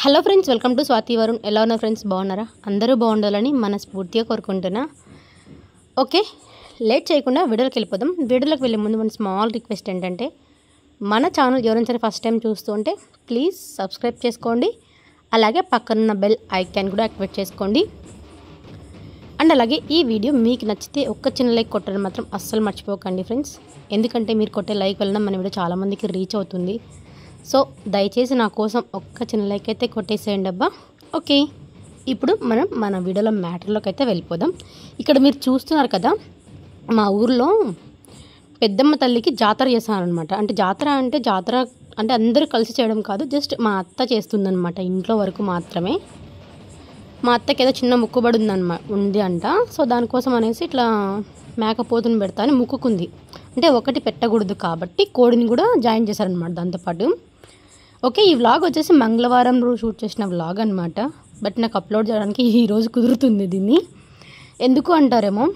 Hello friends, welcome to Swathi Varun. ఎలా ఉన్నారు friends? బాగున్నారా? అందరూ బాగుండాలని మనస్ఫూర్తిగా కోరుకుంటున్నా. ఓకే, లేట్ చేయకుండా వీడియోలోకి వెళ్ళిపోదాం. వీడియోలోకి వెళ్ళే ముందు మన స్మాల్ రిక్వెస్ట్ ఏంటంటే, మన ఛానల్ ఎవరైనా ఫస్ట్ టైం చూస్తూ ఉంటే ప్లీజ్ సబ్స్క్రైబ్ చేసుకోండి. అలాగే పక్కనున్న బెల్ ఐకాన్ కూడా యాక్టివేట్ చేసుకోండి. అండ్ అలాగే ఈ వీడియో మీకు నచ్చితే ఒక్క చిన్న లైక్ కొట్టడం మాత్రం అస్సలు మర్చిపోకండి ఫ్రెండ్స్. ఎందుకంటే మీరు కొట్టే లైక్ వలన మన వీడియో చాలామందికి రీచ్ అవుతుంది. సో దయచేసి నా కోసం ఒక్క చిన్న లైక్ అయితే కొట్టేసేయండి అబ్బా. ఓకే, ఇప్పుడు మనం మన వీడియోలో మ్యాటర్లోకి అయితే వెళ్ళిపోదాం. ఇక్కడ మీరు చూస్తున్నారు కదా, మా ఊర్లో పెద్దమ్మ తల్లికి జాతర చేశానమాట. అంటే జాతర అంటే అందరూ కలిసి చేయడం కాదు, జస్ట్ మా అత్త చేస్తుందన్నమాట. ఇంట్లో వరకు మాత్రమే. మా అత్తకి ఏదో చిన్న ముక్కుబడి ఉంది అంట. సో దానికోసం అనేసి ఇట్లా మేకపోతుని పెడతా అని ముక్కుకుంది. అంటే ఒకటి పెట్టకూడదు కాబట్టి కోడిని కూడా జాయిన్ చేశారనమాట దాంతోపాటు. ఓకే, ఈ వ్లాగ్ వచ్చేసి మంగళవారం రోజు షూట్ చేసిన వ్లాగ్ అనమాట. బట్ నాకు అప్లోడ్ చేయడానికి ఈరోజు కుదురుతుంది. దీన్ని ఎందుకు అంటారేమో,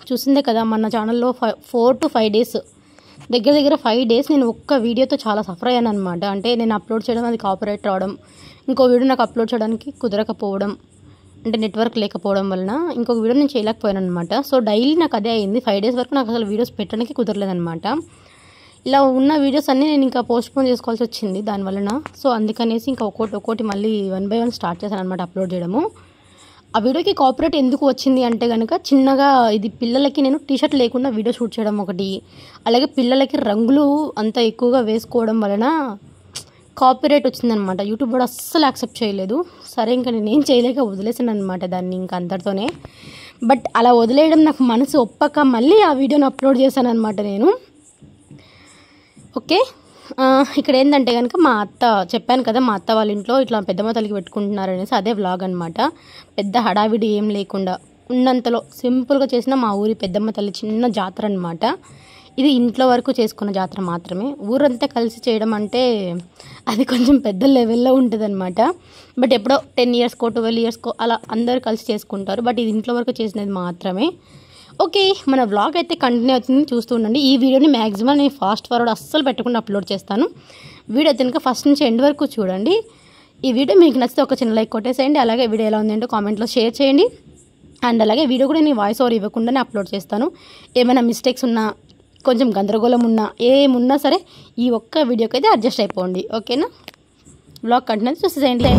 చూసిందే కదా మన ఛానల్లో 4 to 5 days దగ్గర 5 days నేను ఒక్క వీడియోతో చాలా సఫర్ అయ్యాను అనమాట. అంటే నేను అప్లోడ్ చేయడం, అది కాపీరైట్ రావడం, ఇంకో వీడియో నాకు అప్లోడ్ చేయడానికి కుదరకపోవడం, అంటే నెట్వర్క్ లేకపోవడం వలన ఇంకొక వీడియో నేను చేయలేకపోయాను అనమాట. సో డైలీ నాకు అదే అయింది. 5 days వరకు నాకు అసలు వీడియోస్ పెట్టడానికి కుదరలేదనమాట. ఇలా ఉన్న వీడియోస్ అన్నీ నేను ఇంకా పోస్ట్పోన్ చేసుకోవాల్సి వచ్చింది దానివలన. సో అందుకనేసి ఇంకా ఒక్కోటి మళ్ళీ 1 by 1 స్టార్ట్ చేశాను అనమాట అప్లోడ్ చేయడము. ఆ వీడియోకి కాపీరైట్ ఎందుకు వచ్చింది అంటే కనుక, చిన్నగా ఇది పిల్లలకి నేను టీషర్ట్ లేకుండా వీడియో షూట్ చేయడం ఒకటి, అలాగే పిల్లలకి రంగులు అంత ఎక్కువగా వేసుకోవడం వలన కాపీరైట్ వచ్చిందనమాట. యూట్యూబ్ కూడా అస్సలు యాక్సెప్ట్ చేయలేదు. సరే ఇంకా నేనేం చేయలేక వదిలేసాను అనమాట దాన్ని ఇంకా అంతటితోనే. బట్ అలా వదిలేయడం నాకు మనసు ఒప్పక మళ్ళీ ఆ వీడియోని అప్లోడ్ చేశాను అనమాట నేను. ఓకే, ఇక్కడ ఏంటంటే కనుక మా అత్త, చెప్పాను కదా మా అత్త వాళ్ళ ఇంట్లో ఇట్లా పెద్దమ్మ తల్లికి పెట్టుకుంటున్నారు అనేసి, అదే వ్లాగ్ అనమాట. పెద్ద హడావిడి ఏం లేకుండా ఉన్నంతలో సింపుల్గా చేసిన మా ఊరి పెద్దమ్మ తల్లి చిన్న జాతర అనమాట. ఇది ఇంట్లో వరకు చేసుకున్న జాతర మాత్రమే. ఊరంతా కలిసి చేయడం అంటే అది కొంచెం పెద్ద లెవెల్లో ఉంటుంది అనమాట. బట్ ఎప్పుడో 10 yearsకో 12 yearsకో అలా అందరూ కలిసి చేసుకుంటారు. బట్ ఇది ఇంట్లో వరకు చేసినది మాత్రమే. ఓకే, మన వ్లాగ్ అయితే కంటిన్యూ అవుతుంది, చూస్తూ ఉండండి. ఈ వీడియోని మ్యాక్సిమం నేను ఫాస్ట్ ఫార్వర్డ్ అస్సలు పెట్టకుండా అప్లోడ్ చేస్తాను. వీడియో కనుక ఫస్ట్ నుంచి ఎండ్ వరకు చూడండి. ఈ వీడియో మీకు నచ్చితే ఒక చిన్న లైక్ కొట్టేసేయండి. అలాగే వీడియో ఎలా ఉందంటే కామెంట్లో షేర్ చేయండి. అండ్ అలాగే వీడియో కూడా నేను వాయిస్ ఓవర్ ఇవ్వకుండానే అప్లోడ్ చేస్తాను. ఏమైనా మిస్టేక్స్ ఉన్నా, కొంచెం గందరగోళం ఉన్నా, ఏమున్నా సరే ఈ ఒక్క వీడియోకి అయితే అడ్జస్ట్ అయిపోండి. ఓకేనా? వ్లాగ్ కంటిన్యూ చూసేసేయండి.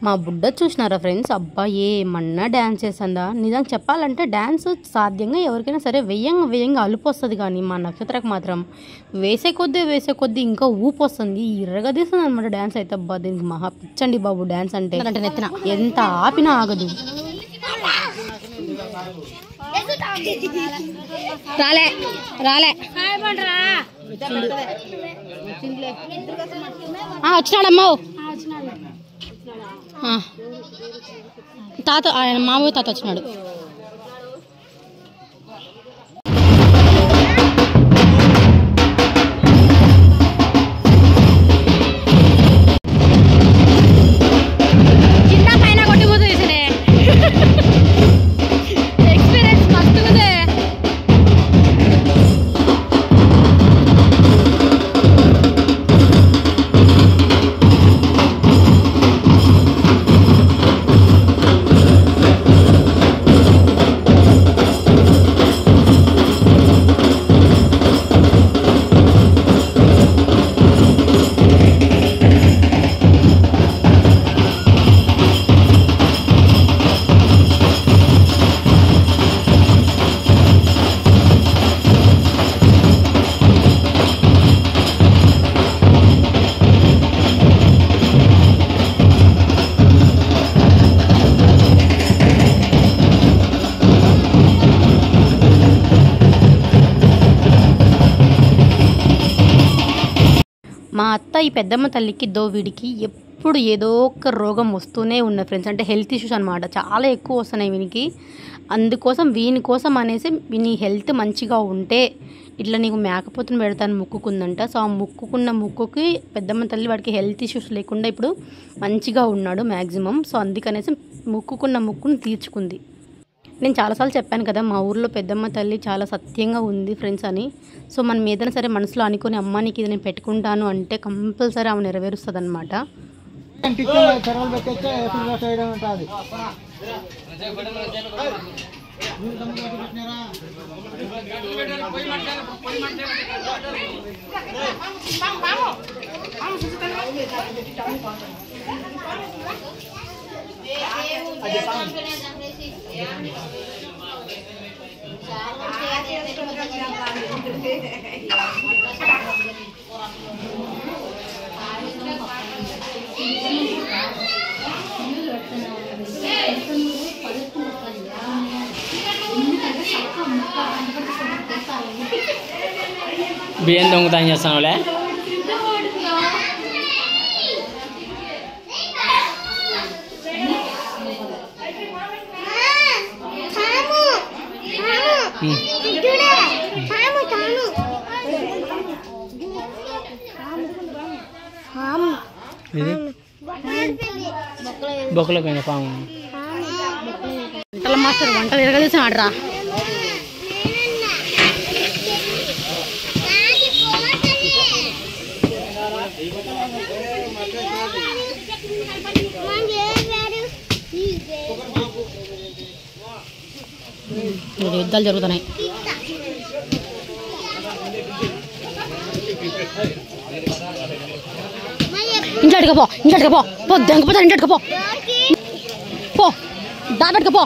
మా బుడ్డ చూసినారా ఫ్రెండ్స్, అబ్బా ఏమన్నా డ్యాన్స్ చేస్తుందా. నిజంగా చెప్పాలంటే డ్యాన్స్ సాధ్యంగా ఎవరికైనా సరే వెయ్యంగా అలుపు వస్తుంది, కానీ మా నక్షత్రకు మాత్రం వేసే కొద్దీ ఇంకా ఊపు వస్తుంది, ఇరగదీస్తుంది అనమాట డ్యాన్స్ అయితే. అబ్బా దీనికి మహా పిచ్చండి బాబు డ్యాన్స్ అంటే. నెత్తిన ఎంత ఆపినా ఆగదు. రాలే వచ్చినాడమ్మా తాత, ఆయన మామూలు తాత వచ్చినాడు. మా అత్త ఈ పెద్దమ్మ తల్లికి వీడికి ఎప్పుడు ఏదో ఒక రోగం వస్తూనే ఉన్నది ఫ్రెండ్స్. అంటే హెల్త్ ఇష్యూస్ అనమాట, చాలా ఎక్కువ వస్తున్నాయి వీనికి. అందుకోసం వీని కోసం అనేసి నీ హెల్త్ మంచిగా ఉంటే ఇట్లా నీకు మేకపోతుని పెడతాను మొక్కుకుందంట. సో ఆ మొక్కుకున్న మొక్కుకి పెద్దమ్మ తల్లి వాడికి హెల్త్ ఇష్యూస్ లేకుండా ఇప్పుడు మంచిగా ఉన్నాడు మ్యాక్సిమం. సో అందుకనేసి మొక్కుకున్న మొక్కుని తీర్చుకుంది. నేను చాలాసార్లు చెప్పాను కదా, మా ఊర్లో పెద్దమ్మ తల్లి చాలా సత్యంగా ఉంది ఫ్రెండ్స్ అని. సో మనం ఏదైనా సరే మనసులో అనుకుని అమ్మ నీకు ఇది నేను పెట్టుకుంటాను అంటే కంపల్సరీ ఆమె నెరవేరుస్తుంది అనమాట. బియ్యం దొంగతనం చేస్తానులే. బొక్కలో పోయిన పాము. వంటల మాస్టర్ వంటలు ఎరగదీసాడు రా. యుద్ధాలు జరుగుతున్నాయి. ఇంట్లో పో దెంకపోతా, ఇంట్లో పో దాపెట్టుకపో.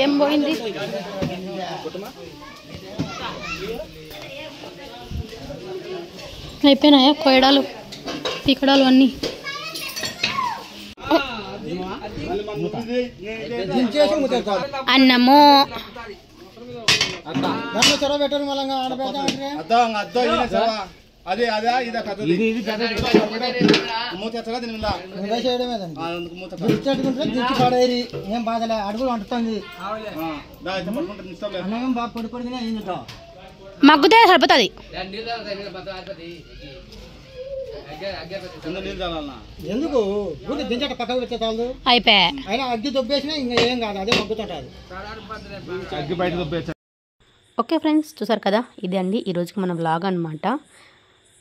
ఏం పోయింది? అయిపోయినాయా కోయడాలు పీకడాలు అన్నీ? అన్నము ఏం బాధలే, అడుగులు వండుతుంది మగ్గుతే సరిపోతుంది. ఎందుకు గుడి దించట పక్కకు పెట్టే చాలు, అయిపోయా. అయినా అగ్గి దొబ్బేసినా ఇంకా ఏం కాదు, అదే మగ్గుతుంటారు. ఓకే ఫ్రెండ్స్, చూసారు కదా, ఇదే అండి ఈరోజుకి మన వ్లాగ్ అనమాట.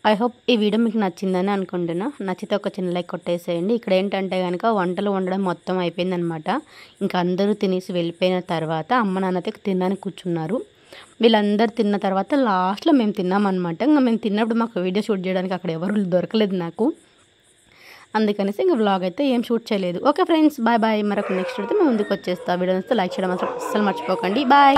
ఐ హోప్ ఈ వీడియో మీకు నచ్చిందని అనుకుంటున్నా. నచ్చితే ఒక చిన్న లైక్ కొట్టేసేయండి. ఇక్కడ ఏంటంటే కనుక వంటలు వండడం మొత్తం అయిపోయిందనమాట. ఇంకా అందరూ తినేసి వెళ్ళిపోయిన తర్వాత అమ్మ నాన్నతో తినడానికి కూర్చున్నారు. వీళ్ళందరూ తిన్న తర్వాత లాస్ట్లో మేము తిన్నామన్నమాట. ఇంకా మేము తిన్నప్పుడు మాకు వీడియో షూట్ చేయడానికి అక్కడ ఎవరు దొరకలేదు నాకు. అందుకనేసి ఇంకా వ్లాగ్ అయితే ఏం షూట్ చేయలేదు. Okay friends, bye bye. మరొక నెక్స్ట్ అయితే మేము ముందుకు వచ్చేస్తాం. వీడియో వస్తే లైక్ చేయడం మాత్రం అస్సలు మర్చిపోకండి. బాయ్.